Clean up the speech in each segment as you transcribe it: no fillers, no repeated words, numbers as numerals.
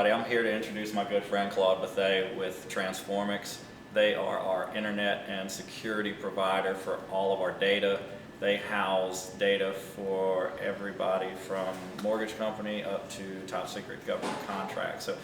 everybody. I'm here to introduce my good friend Claude Bethay with Transformx. They are our internet and security provider for all of our data. They house data for everybody from mortgage company up to top secret government contracts. So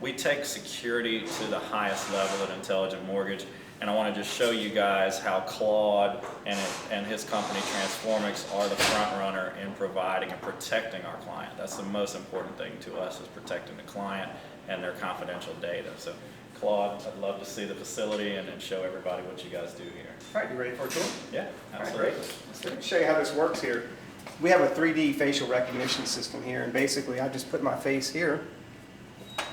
we take security to the highest level at Intelligent Mortgage, and I want to just show you guys how Claude and his company Transformx are the front runner in providing and protecting our client. That's the most important thing to us, is protecting the client and their confidential data. So Claude, I'd love to see the facility and show everybody what you guys do here. All right, you ready for a tour? Yeah, absolutely. All right, great. Let me show you how this works here. We have a 3D facial recognition system here, and basically I just put my face here,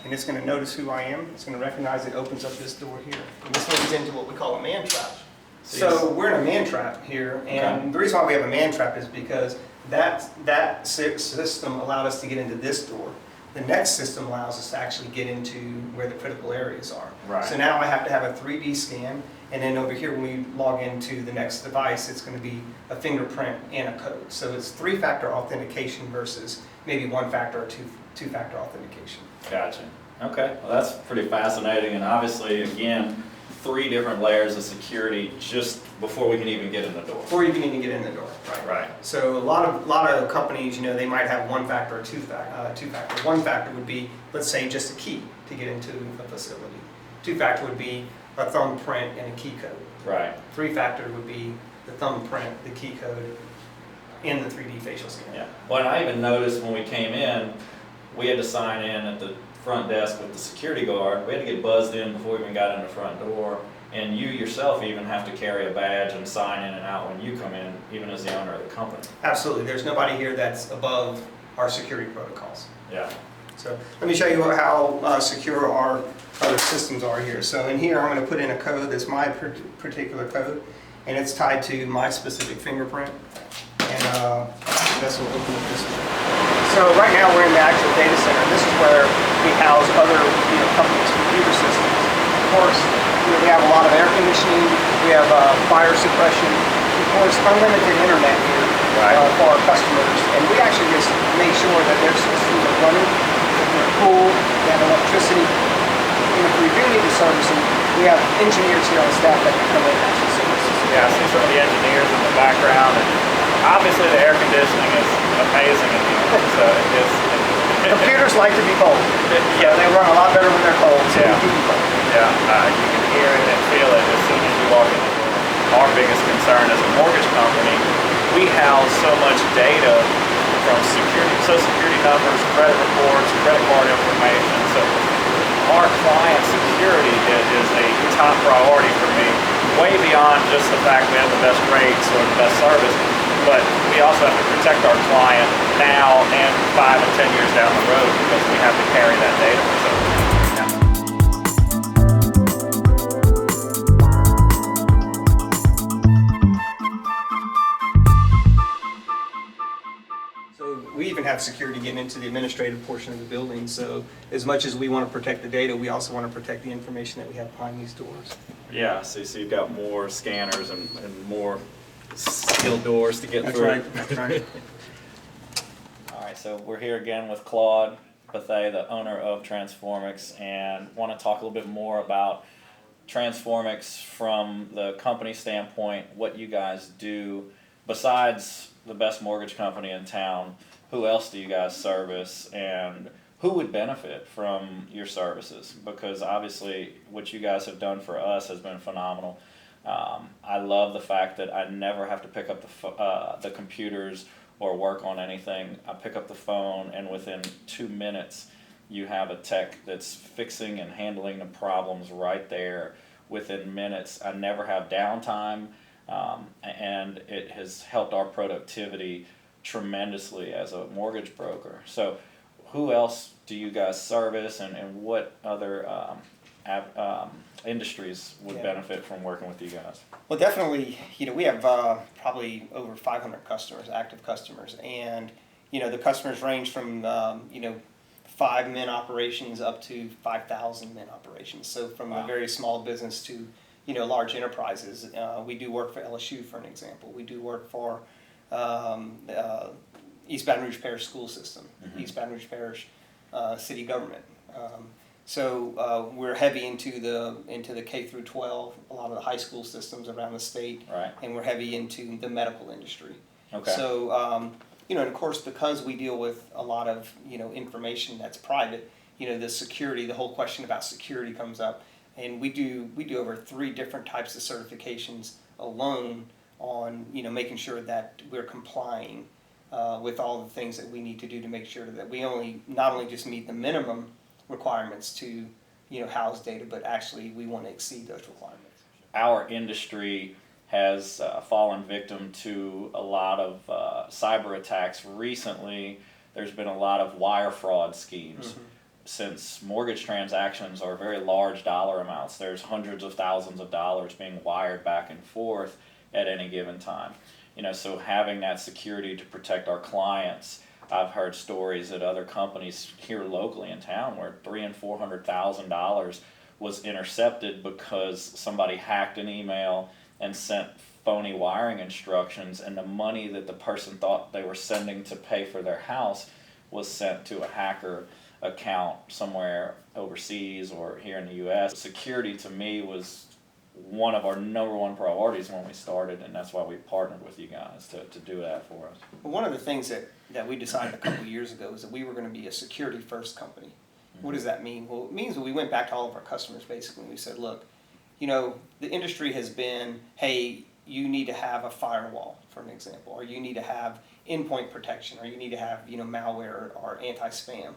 and it's going to notice who I am. It's going to recognize it, opens up this door here. And this leads into what we call a man trap. So we're in a man trap here, and the reason why we have a man trap is because that system allowed us to get into this door. The next system allows us to actually get into where the critical areas are. Right. So now I have to have a 3D scan, and then over here when we log into the next device, it's going to be a fingerprint and a code. So it's 3-factor authentication versus maybe 1-factor or 2-factor authentication. Gotcha. Okay, well that's pretty fascinating, and obviously, again, 3 different layers of security just before we can even get in the door. Before you can even get in the door, right? Right. So a lot of companies, you know, they might have 1-factor or 2-factor. 1-factor would be, let's say, just a key to get into a facility. 2-factor would be a thumbprint and a key code. Right. 3-factor would be the thumbprint, the key code, and the 3D facial scan. Yeah. Well, and I even noticed when we came in, we had to sign in at the front desk with the security guard. We had to get buzzed in before we even got in the front door. And you yourself even have to carry a badge and sign in and out when you come in, even as the owner of the company. Absolutely. There's nobody here that's above our security protocols. Yeah. So let me show you how secure our other systems are here. So in here, I'm going to put in a code that's my particular code, and it's tied to my specific fingerprint. And this will open up this one. So right now we're in the actual data center. This is where we house other companies' computer systems. Of course, we have a lot of air conditioning. We have fire suppression. Of course, unlimited internet here for our customers. And we actually just make sure that their systems are running, that they're cool, they have electricity. And if we do need to service them, we have engineers here on staff that can come in and actually service them. Yeah, I see some of the engineers in the background, and obviously the air conditioning is amazing in here. So computers like to be cold. Yeah, they run a lot better when they're cold. So yeah, we keep them cold. Yeah, you can hear it and feel it as soon as you walk in the door. Our biggest concern as a mortgage company, we house so much data from social security numbers, credit reports, credit card information. So our client security is a top priority for me, way beyond just the fact we have the best rates or the best service, but we also have to protect our client now and 5 and 10 years down the road, because we have to carry that data. So we even have security getting into the administrative portion of the building. So as much as we want to protect the data, we also want to protect the information that we have behind these doors. Yeah, so you've got more scanners and more steel doors to get through. That's right. All right, so we're here again with Claude Bethay, the owner of Transformx, and want to talk a little bit more about Transformx from the company standpoint, what you guys do. Besides the best mortgage company in town, who else do you guys service, and who would benefit from your services? Because obviously what you guys have done for us has been phenomenal. I love the fact that I never have to pick up the computers or work on anything. I pick up the phone, and within 2 minutes you have a tech that's fixing and handling the problems right there within minutes. I never have downtime, and it has helped our productivity tremendously as a mortgage broker. So who else do you guys service, and what other industries would benefit from working with you guys? Well, definitely, we have probably over 500 customers, active customers, and the customers range from 5-man operations up to 5,000-man operations. So from a very small business to large enterprises. We do work for LSU, for an example. We do work for East Baton Rouge Parish School System, East Baton Rouge Parish City Government. We're heavy into the K through 12, a lot of the high school systems around the state, Right. and we're heavy into the medical industry. Okay. So, and of course, because we deal with a lot of, information that's private, the security, the whole question about security comes up. And we do over 3 different types of certifications alone on, making sure that we're complying with all the things that we need to do to make sure that we not only just meet the minimum requirements to, house data, but actually we want to exceed those requirements. Our industry has fallen victim to a lot of cyber attacks recently. There's been a lot of wire fraud schemes. Mm-hmm. Since mortgage transactions are very large dollar amounts, there's hundreds of thousands of dollars being wired back and forth at any given time. So having that security to protect our clients. I've heard stories at other companies here locally in town where $300,000 and $400,000 was intercepted because somebody hacked an email and sent phony wiring instructions, and the money that the person thought they were sending to pay for their house was sent to a hacker account somewhere overseas or here in the U.S. Security to me was one of our number one priorities when we started, and that's why we partnered with you guys to do that for us. Well, one of the things that we decided a couple of years ago is that we were going to be a security first company. Mm-hmm. What does that mean? Well, it means that we went back to all of our customers basically and we said, look, the industry has been, hey, you need to have a firewall, for an example, or you need to have endpoint protection, or you need to have malware or anti-spam.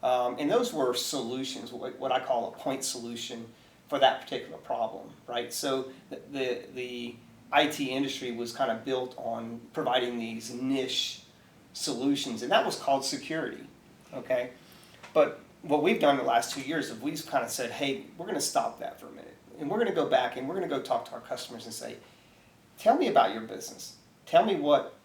And those were solutions, what I call a point solution for that particular problem, right? So the IT industry was kind of built on providing these niche solutions, and that was called security, okay? But what we've done in the last 2 years is we've kind of said, hey, we're going to stop that for a minute, and we're going to go back and we're going to go talk to our customers and say, tell me about your business. Tell me what,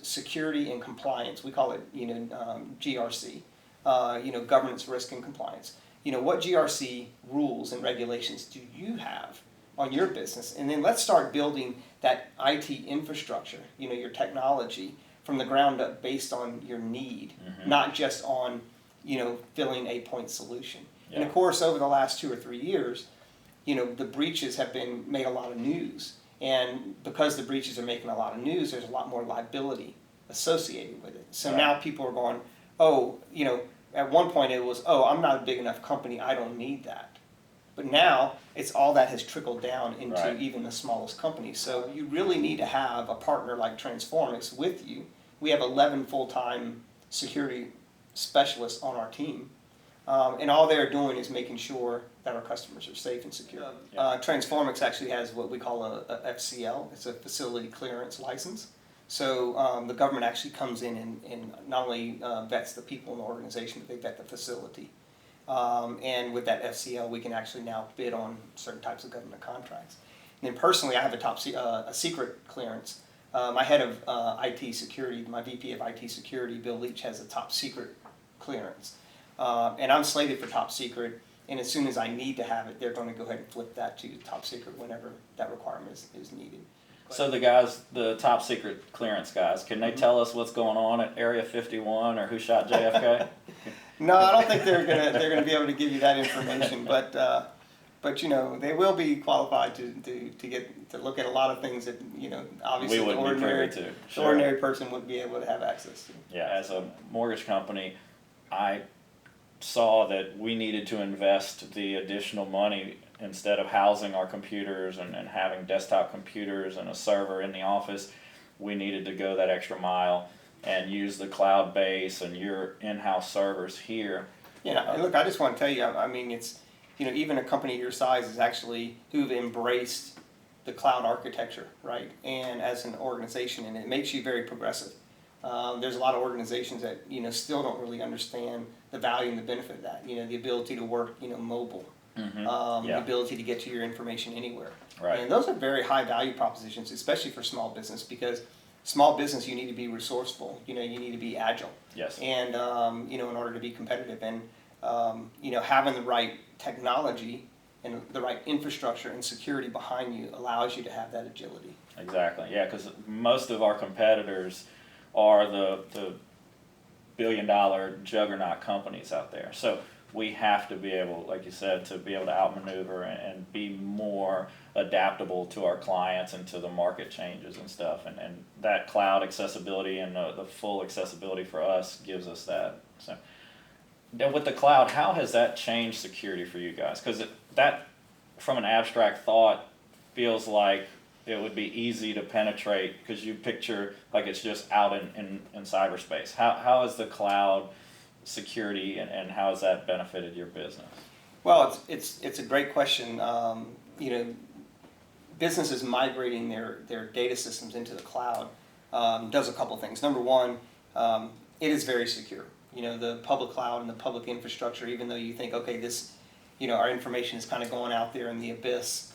security and compliance, we call it, GRC, governance, risk, and compliance. What GRC rules and regulations do you have on your business? And then let's start building that IT infrastructure, your technology from the ground up based on your need, mm-hmm. not just on, filling a point solution. Yeah. And of course, over the last 2 or 3 years, the breaches have made a lot of news. And because the breaches are making a lot of news, there's a lot more liability associated with it. So now people are going, oh, at one point it was, oh, I'm not a big enough company, I don't need that. But now it's all that has trickled down into even the smallest companies. So you really need to have a partner like Transformx with you. We have 11 full-time security specialists on our team. And all they're doing is making sure that our customers are safe and secure. Transformx actually has what we call a FCL. It's a facility clearance license. So the government actually comes in and not only vets the people in the organization, but they vet the facility. And with that FCL, we can actually now bid on certain types of government contracts. And then personally, I have a secret clearance. My head of IT security, my VP of IT security, Bill Leach, has a top secret clearance. And I'm slated for top secret. And as soon as I need to have it, they're going to go ahead and flip that to top secret whenever that requirement is needed. So the top secret clearance guys, can they tell us what's going on at Area 51 or who shot JFK? No, I don't think they're gonna be able to give you that information, but they will be qualified to look at a lot of things that obviously we wouldn't be privy to. The ordinary person wouldn't be able to have access to. Yeah, as a mortgage company, I saw that we needed to invest the additional money. Instead of housing our computers and having desktop computers and a server in the office, we needed to go that extra mile and use the cloud base and your in-house servers here. Yeah, look, I just want to tell you, I mean, it's, even a company your size is actually who've embraced the cloud architecture, right? And as an organization, and it makes you very progressive. There's a lot of organizations that, still don't really understand the value and the benefit of that. The ability to work, mobile. Mm-hmm. The ability to get to your information anywhere. Right. And those are very high value propositions, especially for small business, because small business, you need to be resourceful, you need to be agile. Yes. And, in order to be competitive and, having the right technology and the right infrastructure and security behind you allows you to have that agility. Exactly. Yeah, because most of our competitors are the billion-dollar juggernaut companies out there. So we have to be able, like you said, to be able to outmaneuver and be more adaptable to our clients and to the market changes and stuff. And that cloud accessibility and the full accessibility for us gives us that. So then with the cloud, how has that changed security for you guys? Because that, from an abstract thought, feels like it would be easy to penetrate because you picture like it's just out in cyberspace. How is the cloud security and how has that benefited your business? Well, it's a great question. Businesses migrating their data systems into the cloud does a couple things. Number one, it is very secure. The public cloud and the public infrastructure, even though you think, okay, this, our information is kind of going out there in the abyss.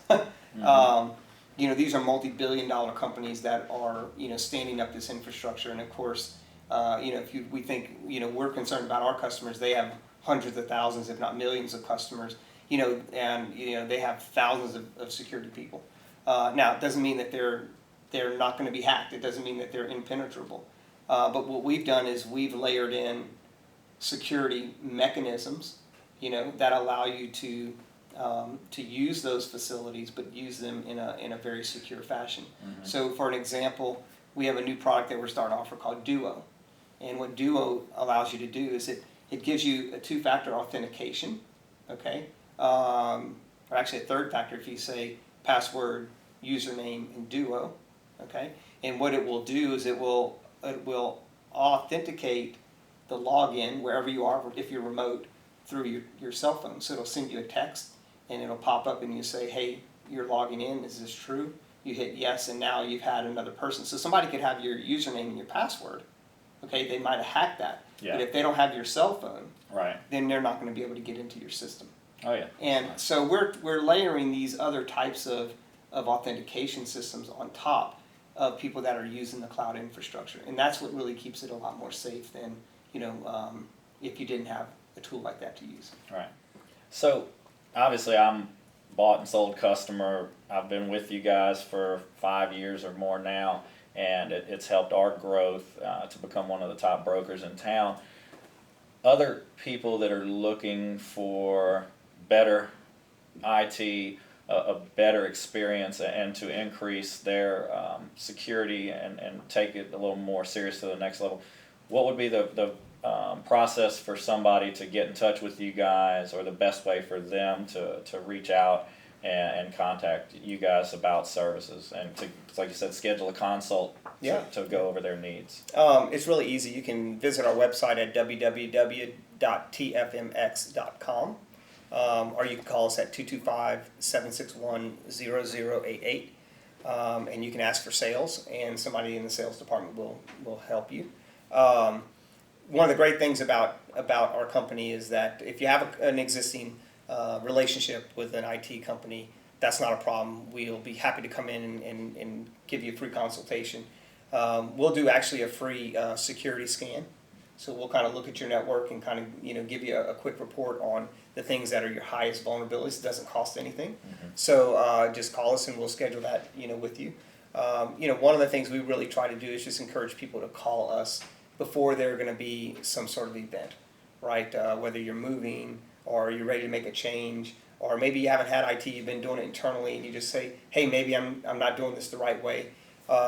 These are multi-billion-dollar companies that are, standing up this infrastructure. And of course, we think, we're concerned about our customers, they have hundreds of thousands, if not millions of customers, and they have thousands of security people. Now, it doesn't mean that they're not going to be hacked. It doesn't mean that they're impenetrable. But what we've done is we've layered in security mechanisms, that allow you to use those facilities, but use them in a very secure fashion. So, for an example, we have a new product that we're starting to offer called Duo, and what Duo allows you to do is it gives you a two-factor authentication, okay, or actually a third factor if you say password, username, and Duo, okay, and what it will do is it will authenticate the login wherever you are, if you're remote, through your cell phone. So it'll send you a text and it'll pop up and you say, hey, you're logging in, is this true? You hit yes, and now you've had another person. So somebody could have your username and your password, okay, they might have hacked that. Yeah. But if they don't have your cell phone, right, then they're not going to be able to get into your system. Oh yeah. And so we're layering these other types of authentication systems on top of people that are using the cloud infrastructure, and that's what really keeps it a lot more safe than if you didn't have a tool like that to use. Right. So obviously I'm bought and sold customer. I've been with you guys for 5 years or more now, and it's helped our growth to become one of the top brokers in town. Other people that are looking for better IT, a better experience, and to increase their security and take it a little more serious to the next level, what would be the process for somebody to get in touch with you guys, or the best way for them to reach out and contact you guys about services and to, like you said, schedule a consult to go over their needs? It's really easy. You can visit our website at www.tfmx.com, or you can call us at 225-761-0088, and you can ask for sales, and somebody in the sales department will help you. One of the great things about our company is that if you have an existing relationship with an IT company, that's not a problem. We'll be happy to come in and give you a free consultation. We'll do actually a free security scan. So we'll kind of look at your network and kind of give you a quick report on the things that are your highest vulnerabilities. It doesn't cost anything. So just call us and we'll schedule that with you. One of the things we really try to do is just encourage people to call us before there are going to be some sort of event, right? Whether you're moving or you're ready to make a change, or maybe you haven't had IT, you've been doing it internally, and you just say, hey, maybe I'm not doing this the right way.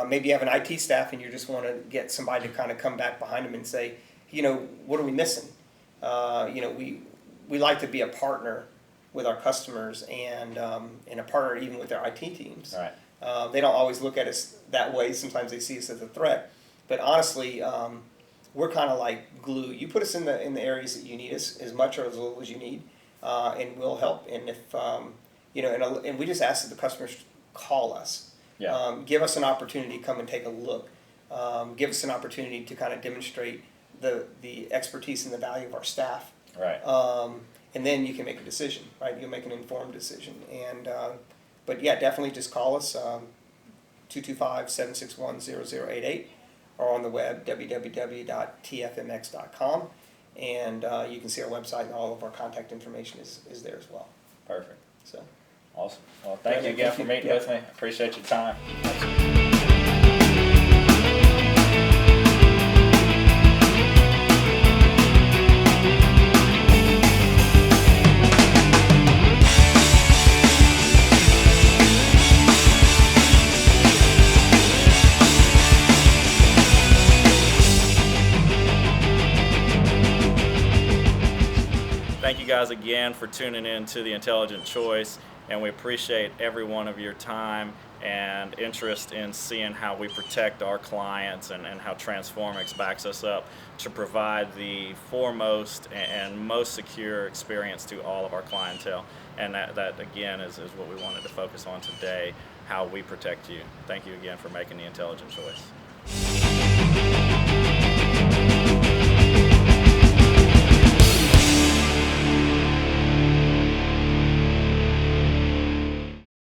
Maybe you have an IT staff and you just want to get somebody to kind of come back behind them and say, what are we missing? We like to be a partner with our customers and a partner even with their IT teams. Right. They don't always look at us that way. Sometimes they see us as a threat. But honestly, we're kind of like glue. You put us in the areas that you need us, as much or as little as you need, and we'll help. And if and we just ask that the customers call us, give us an opportunity to come and take a look, give us an opportunity to kind of demonstrate the expertise and the value of our staff, right? And then you can make a decision, right? You'll make an informed decision. And but yeah, definitely just call us 225-761-0088. or on the web, www.tfmx.com, and you can see our website, and all of our contact information is there as well. Perfect. So, awesome. Well, thank you again for meeting with me. Appreciate your time. guys again for tuning in to The Intelligent Choice, and we appreciate every one of your time and interest in seeing how we protect our clients and how Transformx backs us up to provide the foremost and most secure experience to all of our clientele. And that again is what we wanted to focus on today, how we protect you. Thank you again for making the intelligent choice.